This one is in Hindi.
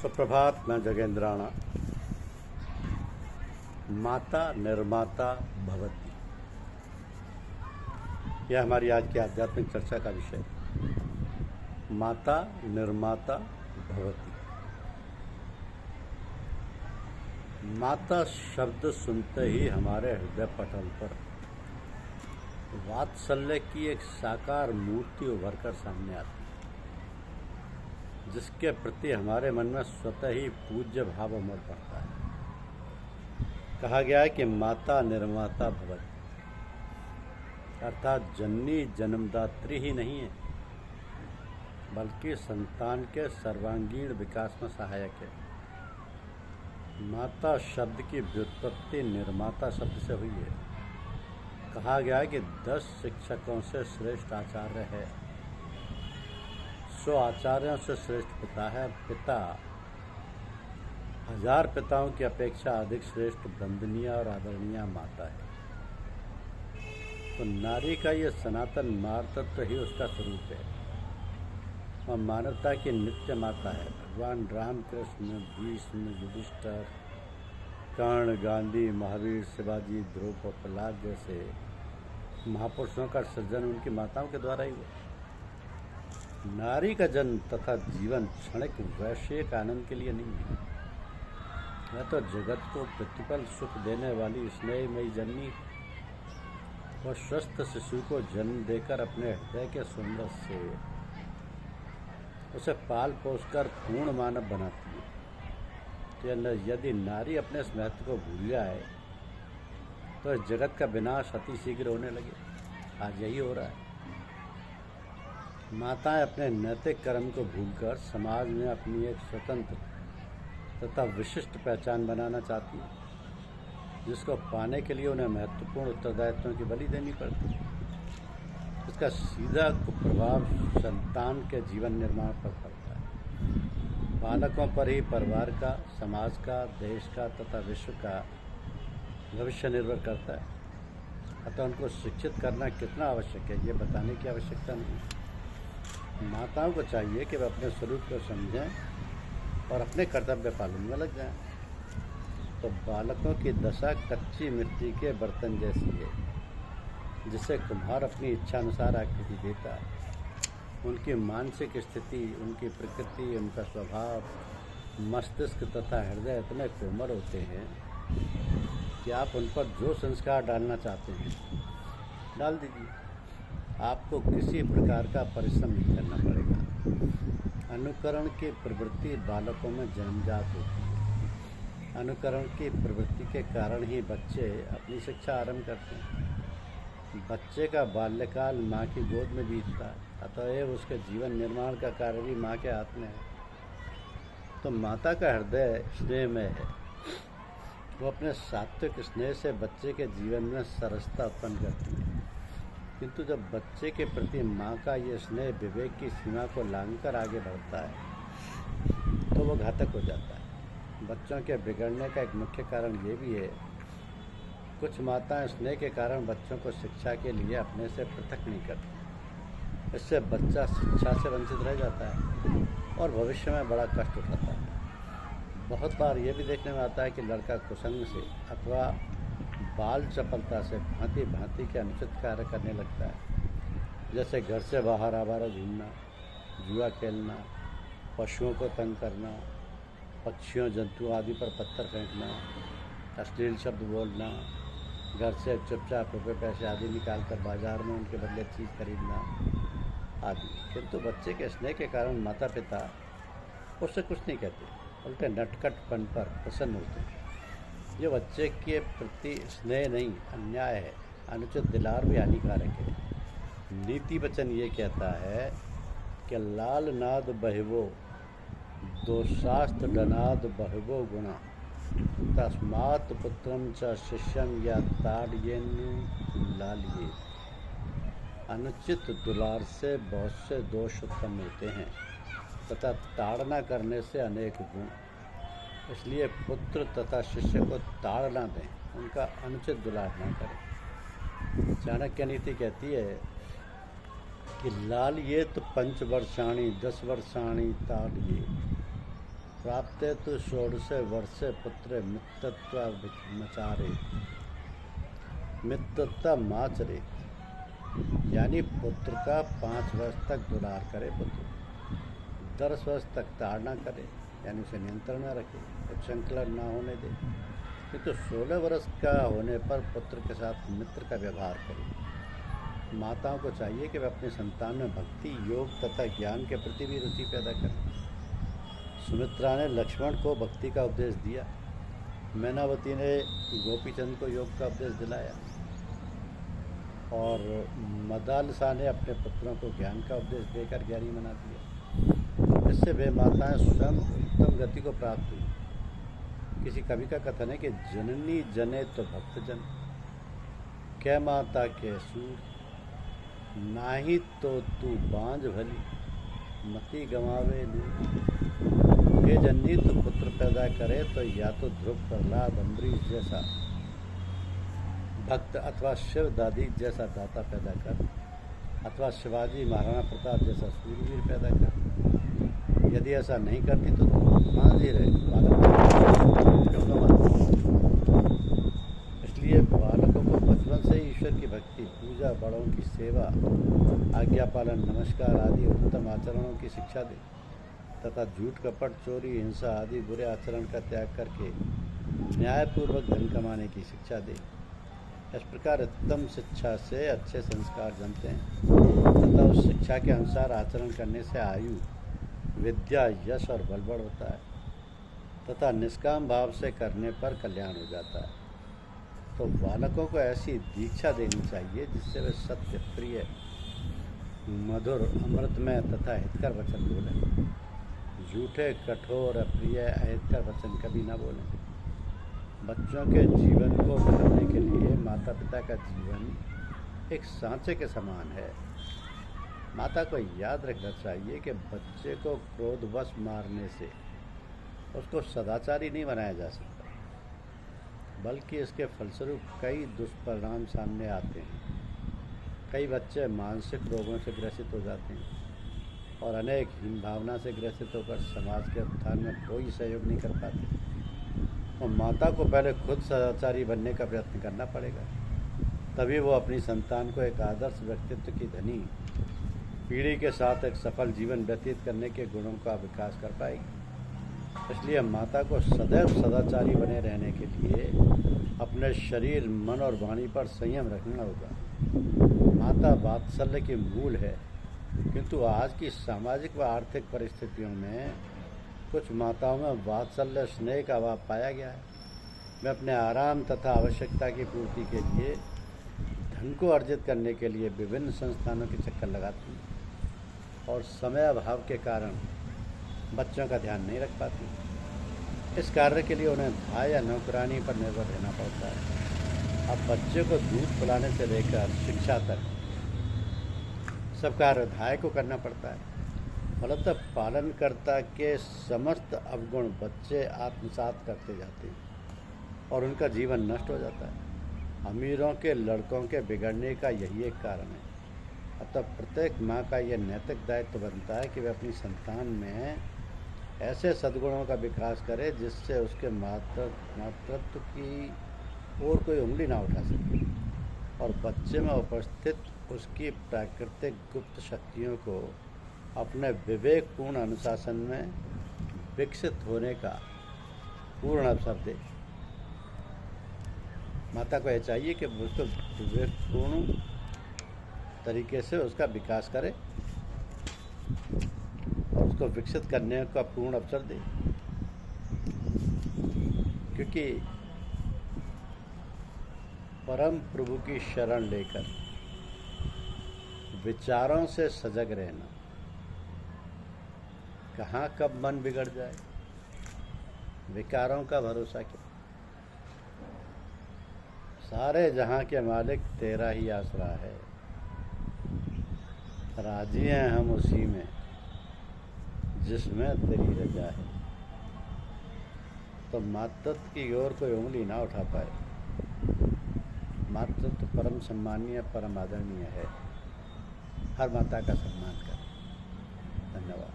सुप्रभात। मैं जगेंद्राणा। माता निर्माता भवति, यह हमारी आज की आध्यात्मिक चर्चा का विषय। माता निर्माता भवति। माता शब्द सुनते ही हमारे हृदय पटल पर वात्सल्य की एक साकार मूर्ति उभर कर सामने आती है, जिसके प्रति हमारे मन में स्वतः ही पूज्य भाव उमड़ पड़ता है। कहा गया है कि माता निर्माता भवति, अर्थात जननी जन्मदात्री ही नहीं है, बल्कि संतान के सर्वांगीण विकास में सहायक है। माता शब्द की व्युत्पत्ति निर्माता शब्द से हुई है। कहा गया है कि 10 शिक्षकों से श्रेष्ठ आचार्य है, 100 आचार्यों से श्रेष्ठ पिता है। पिता 1000 पिताओं की अपेक्षा अधिक श्रेष्ठ, वंदनीय और आदरणीय माता है। तो नारी का ये सनातन मातृत्व ही उसका स्वरूप है और मानवता की नित्य माता है। भगवान रामकृष्ण, भीष्म, युधिष्ठिर, कर्ण, गांधी, महावीर, शिवाजी, ध्रुव और प्रहलाद जैसे महापुरुषों का सृजन उनकी माताओं के द्वारा ही हुआ। नारी का जन्म तथा जीवन क्षणिक वैश्विक आनंद के लिए नहीं है, वह तो जगत को प्रतिपल सुख देने वाली स्नेहमयी जननी और स्वस्थ शिशु को जन्म देकर अपने हृदय के सुंदर से उसे पाल पोसकर पूर्ण मानव बनाती है। तो यदि नारी अपने इस महत्व को भूल जाए तो इस जगत का विनाश अति शीघ्र होने लगे। आज यही हो रहा है। माताएं अपने नैतिक कर्म को भूलकर समाज में अपनी एक स्वतंत्र तथा विशिष्ट पहचान बनाना चाहती है, जिसको पाने के लिए उन्हें महत्वपूर्ण उत्तरदायित्वों की बलि देनी पड़ती है। इसका सीधा कुप्रभाव संतान के जीवन निर्माण पर पड़ता है। बालकों पर ही परिवार का, समाज का, देश का तथा विश्व का भविष्य निर्भर करता है। अतः उनको शिक्षित करना कितना आवश्यक है, ये बताने की आवश्यकता नहीं। माताओं को चाहिए कि वे अपने स्वरूप को समझें और अपने कर्तव्य पालन में लग जाएं। तो बालकों की दशा कच्ची मिट्टी के बर्तन जैसी है, जिसे कुम्हार अपनी इच्छानुसार आकृति देता है। उनकी मानसिक स्थिति, उनकी प्रकृति, उनका स्वभाव, मस्तिष्क तथा हृदय इतने कोमल होते हैं कि आप उन पर जो संस्कार डालना चाहते हैं डाल दीजिए। आपको किसी प्रकार का परिश्रम नहीं करना पड़ेगा। अनुकरण की प्रवृत्ति बालकों में जन्मजात होती है। अनुकरण की प्रवृत्ति के कारण ही बच्चे अपनी शिक्षा आरंभ करते हैं। बच्चे का बाल्यकाल माँ की गोद में बीतता है, अतएव उसके जीवन निर्माण का कार्य भी माँ के हाथ में है। तो माता का हृदय स्नेहमय है। वो अपने सात्विक स्नेह से बच्चे के जीवन में सरसता उत्पन्न करती है। किंतु जब बच्चे के प्रति माँ का ये स्नेह विवेक की सीमा को लांघकर आगे बढ़ता है तो वो घातक हो जाता है। बच्चों के बिगड़ने का एक मुख्य कारण ये भी है, कुछ माताएं स्नेह के कारण बच्चों को शिक्षा के लिए अपने से पृथक नहीं करती। इससे बच्चा शिक्षा से वंचित रह जाता है और भविष्य में बड़ा कष्ट उठाता है। बहुत बार ये भी देखने में आता है कि लड़का कुसंग से अथवा बाल चपलता से भांति भांति के अनुचित कार्य करने लगता है, जैसे घर से बाहर आवारा घूमना, जुआ खेलना, पशुओं को तंग करना, पक्षियों जंतु आदि पर पत्थर फेंकना, अश्लील शब्द बोलना, घर से चुपचाप रुपये पैसे आदि निकाल कर बाजार में उनके बदले चीज़ खरीदना आदि। किंतु बच्चे के स्नेह के कारण माता पिता उससे कुछ नहीं कहते, उल्टे नटखटपन पर प्रसन्न होते हैं। ये बच्चे के प्रति स्नेह नहीं, अन्याय है। अनुचित दिलार भी हानिकारक है। नीति वचन ये कहता है कि लाल नाद बहिवो दोषास्त डनाद बहिवो गुणा तस्मात् पुत्रम च शिष्यम या ताड़येनु लालिये। अनुचित दुलार से बहुत से दोष उत्पन्न होते हैं तथा ताड़ना करने से अनेक गुण। इसलिए पुत्र तथा शिष्य को ताड़ना दें, उनका अनुचित दुलार न करें। चाणक्य नीति कहती है कि लाल ये तो 5 वर्षाणी 10 वर्षाणी ताल ये प्राप्ते तो षोडशे वर्षे पुत्रे मित्रत्वाचारे मित्रत्वमाचरे, यानी पुत्र का 5 वर्ष तक दुलार करे पुत्र, 10 वर्ष तक ताड़ना करे, यानी उसे नियंत्रण में रखे, उच्छृंखलन ना होने दे, किंतु 16 वर्ष का होने पर पुत्र के साथ मित्र का व्यवहार करे। माताओं को चाहिए कि वे अपने संतान में भक्ति, योग तथा ज्ञान के प्रति भी रुचि पैदा करें। सुमित्रा ने लक्ष्मण को भक्ति का उपदेश दिया, मैनावती ने गोपीचंद को योग का उपदेश दिलाया और मदालसा ने अपने पुत्रों को ज्ञान का उपदेश देकर ज्ञानी बना दिया। इससे वे माताएं स्वयं उत्तम गति को प्राप्त हुई। किसी कवि का कथन है कि जननी जने तो भक्तजन, कै माता के सूर, नाही तो तू बांझ भली, मति गंवावे लू। हे जननी, तू पुत्र पैदा करे तो या तो ध्रुव, प्रहलाद, अम्बरीश जैसा भक्त अथवा शिव दादी जैसा दाता पैदा कर, अथवा शिवाजी महाराणा प्रताप जैसा सूरवीर पैदा कर। यदि ऐसा नहीं करती तो मांझी रहे, इसलिए बालकों को बचपन से ही ईश्वर की भक्ति, पूजा, बड़ों की सेवा, आज्ञा पालन, नमस्कार आदि उत्तम आचरणों की शिक्षा दे तथा झूठ, कपट, चोरी, हिंसा आदि बुरे आचरण का त्याग करके न्यायपूर्वक धन कमाने की शिक्षा दे। इस प्रकार उत्तम शिक्षा से अच्छे संस्कार जमते हैं तथा उस शिक्षा के अनुसार आचरण करने से आयु, विद्या, यश और बल बढ़ होता है तथा निष्काम भाव से करने पर कल्याण हो जाता है। तो बालकों को ऐसी दीक्षा देनी चाहिए जिससे वे सत्य, प्रिय, मधुर, अमृतमय तथा हितकर वचन बोलें, झूठे, कठोर, अप्रिय, अहितकर वचन कभी न बोलें। बच्चों के जीवन को बदलने के लिए माता पिता का जीवन एक सांचे के समान है। माता को याद रखना चाहिए कि बच्चे को क्रोधवश मारने से उसको सदाचारी नहीं बनाया जा सकता, बल्कि इसके फलस्वरूप कई दुष्परिणाम सामने आते हैं। कई बच्चे मानसिक रोगों से ग्रसित हो जाते हैं और अनेक हीन भावना से ग्रसित होकर समाज के उत्थान में कोई सहयोग नहीं कर पाते। और माता को पहले खुद सदाचारी बनने का प्रयत्न करना पड़ेगा, तभी वो अपनी संतान को एक आदर्श व्यक्तित्व की धनी पीढ़ी के साथ एक सफल जीवन व्यतीत करने के गुणों का विकास कर पाएगी। इसलिए माता को सदैव सदाचारी बने रहने के लिए अपने शरीर, मन और वाणी पर संयम रखना होगा। माता वात्सल्य की मूल है, किंतु आज की सामाजिक व आर्थिक परिस्थितियों में कुछ माताओं में वात्सल्य स्नेह का अभाव पाया गया है। वे अपने आराम तथा आवश्यकता की पूर्ति के लिए धन को अर्जित करने के लिए विभिन्न संस्थानों के चक्कर लगाती हैं और समय अभाव के कारण बच्चों का ध्यान नहीं रख पाती। इस कार्य के लिए उन्हें धाय या नौकरानी पर निर्भर रहना पड़ता है। अब बच्चे को दूध पिलाने से लेकर शिक्षा तक सब कार्य धाय को करना पड़ता है। फलतः पालनकर्ता के समस्त अवगुण बच्चे आत्मसात करते जाते हैं और उनका जीवन नष्ट हो जाता है। अमीरों के लड़कों के बिगड़ने का यही एक कारण है। अतः प्रत्येक माँ का यह नैतिक दायित्व बनता है कि वे अपनी संतान में ऐसे सद्गुणों का विकास करे जिससे उसके मातृत्व की ओर कोई उंगली ना उठा सके और बच्चे में उपस्थित उसकी प्राकृतिक गुप्त शक्तियों को अपने विवेकपूर्ण अनुशासन में विकसित होने का पूर्ण अवसर दे। माता को यह चाहिए कि उसको विवेकपूर्ण तरीके से उसका विकास करे और उसको विकसित करने का पूर्ण अवसर दे, क्योंकि परम प्रभु की शरण लेकर विचारों से सजग रहना, कहाँ कब मन बिगड़ जाए, विकारों का भरोसा क्या। सारे जहां के मालिक तेरा ही आसरा है, राजी हैं हम उसी में जिसमें तेरी रजा है। तो मातृत्व की ओर कोई उंगली ना उठा पाए। मातृत्व परम सम्मानीय, परम आदरणीय है। हर माता का सम्मान करें। धन्यवाद।